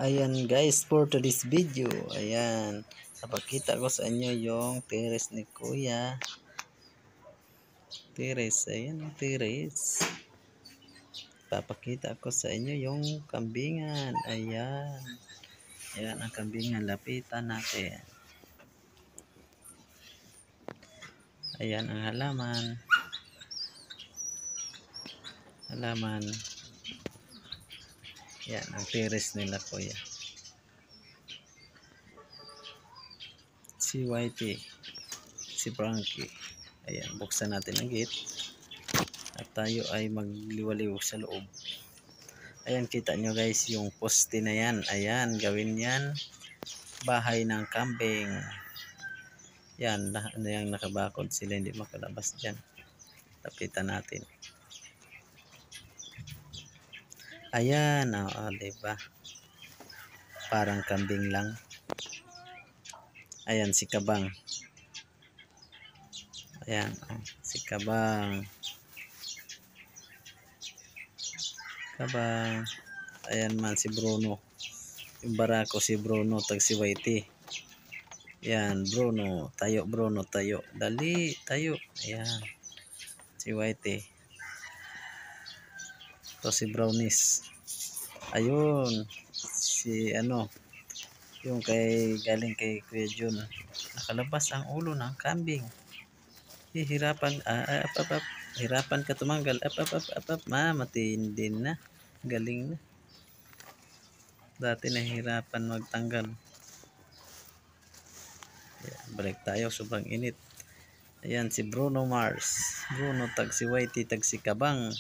Ayan guys, for today's video, ayan, napakita ko sa inyo yung terrace ni Kuya. Terrace, ayan, terrace. Papakita ko sa inyo yung kambingan. Ayan. Ayan ang kambingan, lapitan natin. Ayan ang halaman. Halaman. Ayan ang terrace nila Kuya. Si Whitey, si Frankie. Ayan, buksan natin ang gate at tayo ay magliwaliw sa loob. Ayan, kita nyo guys yung poste na yan. Ayan, gawin yan bahay ng kambing. Yan, ano yung nakabakod sila, hindi makalabas dyan. Tapitan natin. Ayan, diba? Parang kambing lang. Ayan, si Kabang. Ayan, si Kabang. Kabang. Ayan man si Bruno. Yung barako si Bruno, tag si Whitey. Ayan, Bruno. Tayo, Bruno, tayo. Dali, tayo. Ayan. Si Whitey. Ito si Brownies. Ayun. Si yung galing kay Kuya Jun. Nakalabas ang ulo ng kambing. Hihirapan, hirapan ka tumanggal. Matindi na. Galing na. Dati nahihirapan magtanggal. Ayan, balik tayo, sobrang init. Ayan si Bruno Mars. Bruno, tag si Whitey, tag si Kabang.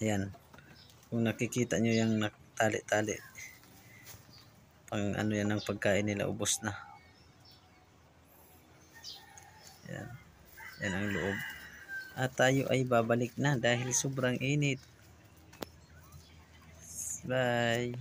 Ayan. Kung nakikita nyo yung tali-tali. Pang yan ang pagkain nila, ubos na. Ayan. Yan ang loob. At tayo ay babalik na dahil sobrang init. Bye.